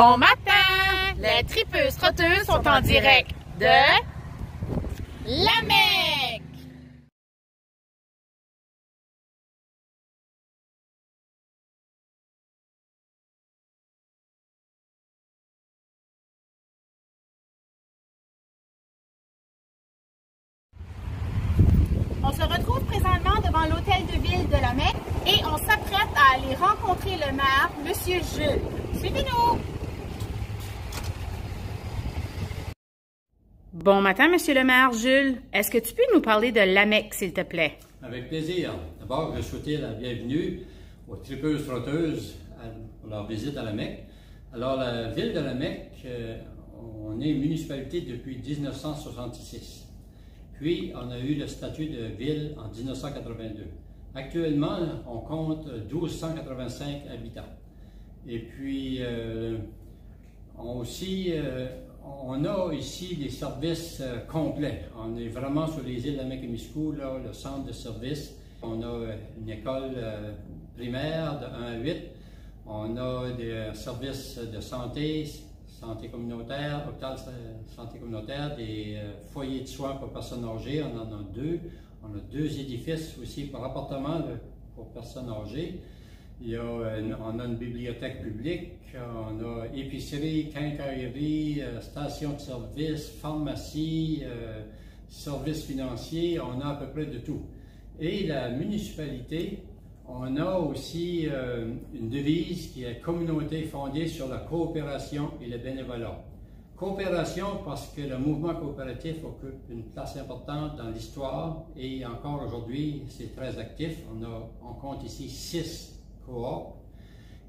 Bon matin! Les tripeuses trotteuses sont en direct de Lamec! On se retrouve présentement devant l'hôtel de ville de Lamec et on s'apprête à aller rencontrer le maire, M. Jules. Suivez-nous! Bon matin, Monsieur le maire Jules. Est-ce que tu peux nous parler de Lamec, s'il te plaît? Avec plaisir. D'abord, je souhaite la bienvenue aux tripeuses trotteuses pour leur visite à Lamec. Alors, la ville de Lamec, on est municipalité depuis 1966. Puis, on a eu le statut de ville en 1982. Actuellement, on compte 1285 habitants. Et puis, on a ici des services complets. On est vraiment sur les îles Lamec-et-Miscou, le centre de services. On a une école primaire de 1 à 8. On a des services de santé, santé communautaire, hôpital santé communautaire, des foyers de soins pour personnes âgées. On en a 2. On a 2 édifices aussi pour appartements pour personnes âgées. On a une bibliothèque publique, on a épicerie, quincaillerie, station de service, pharmacie, services financiers, on a à peu près de tout. Et la municipalité, on a aussi une devise qui est communauté fondée sur la coopération et le bénévolat. Coopération parce que le mouvement coopératif occupe une place importante dans l'histoire et encore aujourd'hui, c'est très actif. On compte ici 6 coop.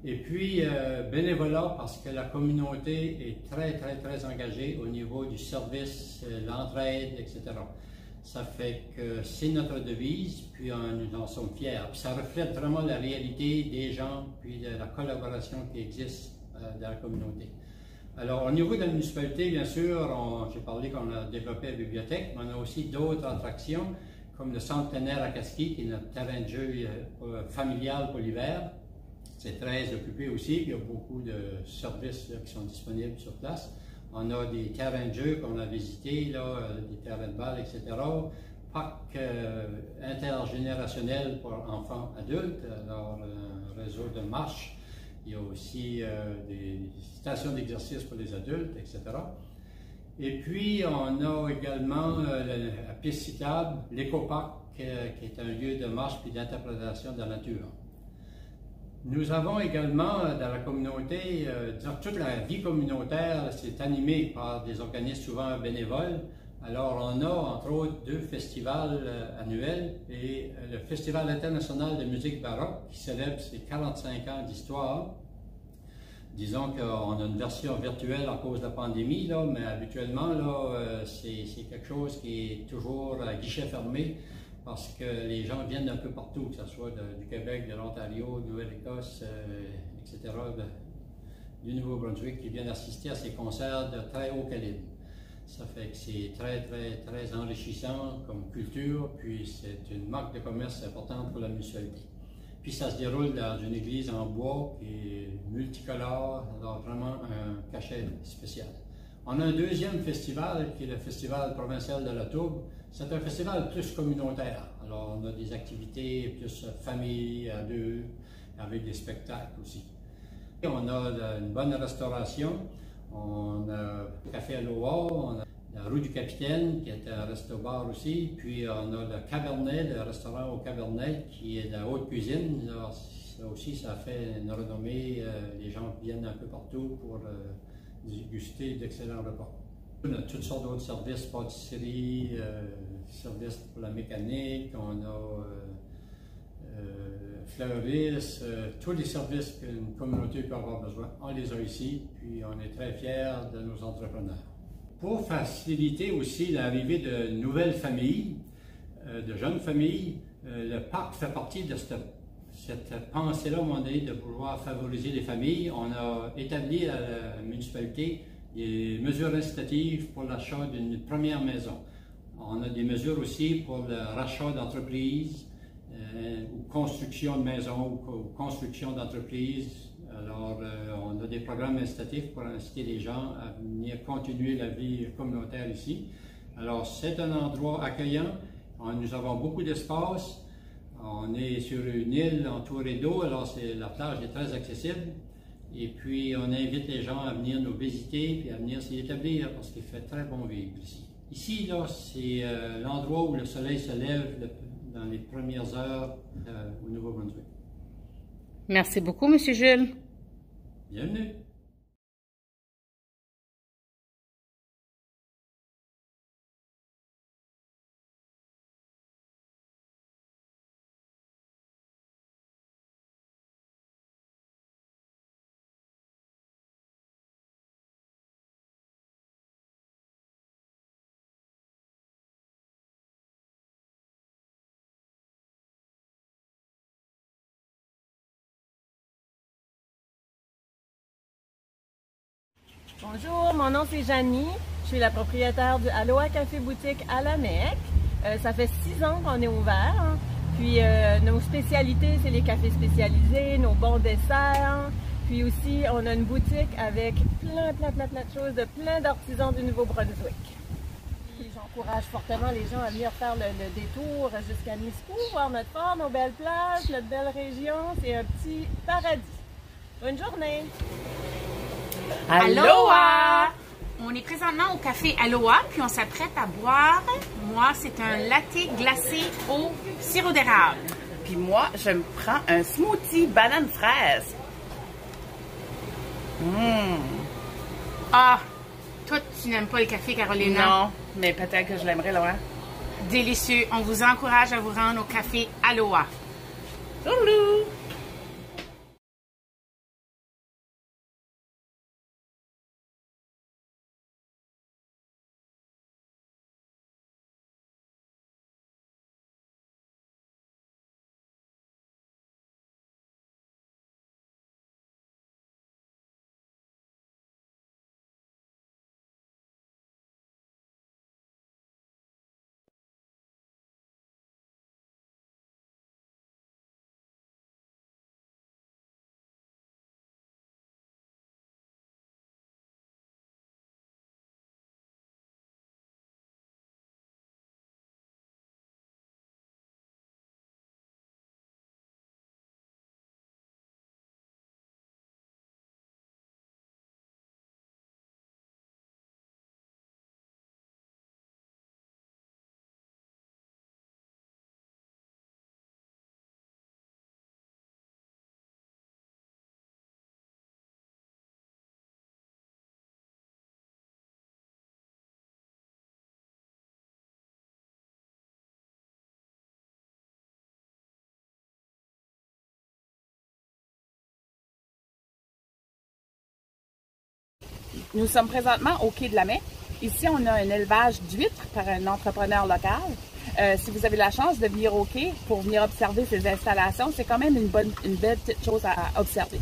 Et puis, bénévolat parce que la communauté est très engagée au niveau du service, l'entraide, etc. Ça fait que c'est notre devise, puis nous en sommes fiers. Puis ça reflète vraiment la réalité des gens, puis de la collaboration qui existe dans la communauté. Alors, au niveau de la municipalité, bien sûr, j'ai parlé qu'on a développé la bibliothèque, mais on a aussi d'autres attractions, comme le centre plein air à Kaski, qui est notre terrain de jeu familial pour l'hiver. C'est très occupé aussi, puis il y a beaucoup de services qui sont disponibles sur place. On a des terrains de jeu qu'on a visités, des terrains de balle, etc. Parc intergénérationnel pour enfants adultes, alors un réseau de marche. Il y a aussi des stations d'exercice pour les adultes, etc. Et puis, on a également la piste cyclable, l'éco-parc, qui est un lieu de marche et d'interprétation de la nature. Nous avons également dans la communauté, toute la vie communautaire, c'est animé par des organismes souvent bénévoles. Alors, on a entre autres 2 festivals annuels et le Festival international de musique baroque qui célèbre ses 45 ans d'histoire. Disons qu'on a une version virtuelle à cause de la pandémie, mais habituellement, c'est quelque chose qui est toujours à guichet fermé parce que les gens viennent d'un peu partout, que ce soit du Québec, de l'Ontario, de Nouvelle-Écosse, etc., du Nouveau-Brunswick, qui viennent assister à ces concerts de très haut calibre. Ça fait que c'est très enrichissant comme culture, puis c'est une marque de commerce importante pour la municipalité. Puis ça se déroule dans une église en bois qui est multicolore, alors vraiment un cachet spécial. On a un 2e festival qui est le Festival provincial de la Tourbe. C'est un festival plus communautaire. Alors on a des activités plus famille, à 2, avec des spectacles aussi. Et on a une bonne restauration. On a le Café à l'Oa, on a la rue du Capitaine, qui est un resto-bar aussi. Puis on a le Cabernet, le restaurant au Cabernet, qui est de la haute cuisine. Alors, ça aussi, ça fait une renommée. Les gens viennent un peu partout pour déguster d'excellents repas. On a toutes sortes d'autres services, pâtisserie, services pour la mécanique, on a fleuristes, tous les services qu'une communauté peut avoir besoin, on les a ici, puis on est très fiers de nos entrepreneurs. Pour faciliter aussi l'arrivée de nouvelles familles, de jeunes familles, le parc fait partie de cette pensée-là, à un moment donné, de pouvoir favoriser les familles. On a établi à la municipalité des mesures incitatives pour l'achat d'une première maison. On a des mesures aussi pour le rachat d'entreprises ou construction de maisons ou construction d'entreprises Alors, on a des programmes incitatifs pour inciter les gens à venir continuer la vie communautaire ici. Alors, c'est un endroit accueillant. Nous avons beaucoup d'espace. On est sur une île entourée d'eau, alors la plage est très accessible. Et puis, on invite les gens à venir nous visiter et à venir s'y établir parce qu'il fait très bon vivre ici. Ici, là, c'est l'endroit où le soleil se lève dans les premières heures au Nouveau-Brunswick. Merci beaucoup, M. Jules. Bienvenue. Bonjour, mon nom c'est Janie. Je suis la propriétaire du Aloha Café Boutique à la Mecque. Ça fait 6 ans qu'on est ouvert. Hein. Puis nos spécialités, c'est les cafés spécialisés, nos bons desserts. Puis aussi, on a une boutique avec plein de choses, de plein d'artisans du Nouveau-Brunswick. J'encourage fortement les gens à venir faire le détour jusqu'à Nisku, voir notre fort, nos belles plages, notre belle région. C'est un petit paradis. Bonne journée! Aloha! On est présentement au café Aloha, puis on s'apprête à boire. Moi, c'est un latte glacé au sirop d'érable. Puis moi, je me prends un smoothie banane fraise. Ah! Toi, tu n'aimes pas le café, Carolina? Non, mais peut-être que je l'aimerais, Laurent. Délicieux. On vous encourage à vous rendre au café Aloha. Tourlou! Nous sommes présentement au quai de la Mecque. Ici, on a un élevage d'huîtres par un entrepreneur local. Si vous avez la chance de venir au quai pour venir observer ces installations, c'est quand même une belle petite chose à observer.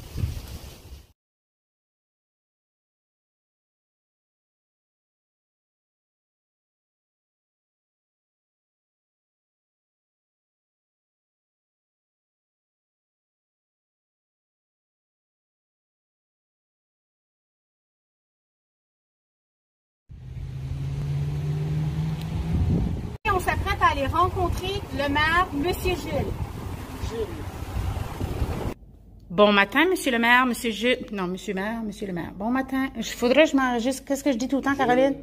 On s'apprête à aller rencontrer le maire, M. Jules. Bon matin, Monsieur le maire, Monsieur Jules. Non, Monsieur le maire, Monsieur le maire. Bon matin. Faudrait que je m'enregistre. Qu'est-ce que je dis tout le temps, Caroline?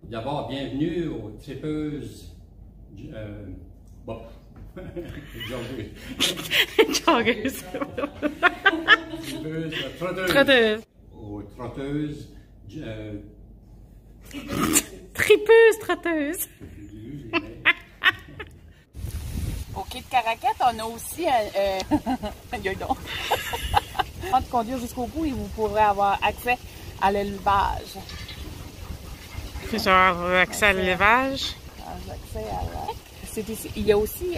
D'abord, bienvenue aux tripeuses. Bon. Joggeuses. Joggeuses. Trotteuses. Aux trotteuses. Tripeuse, trotteuse. Au quai de Caraquette, on a aussi Avant de conduire jusqu'au bout, vous pourrez avoir accès à l'élevage. C'est ça, accès à l'élevage. Accès à c'est ici. Il y a aussi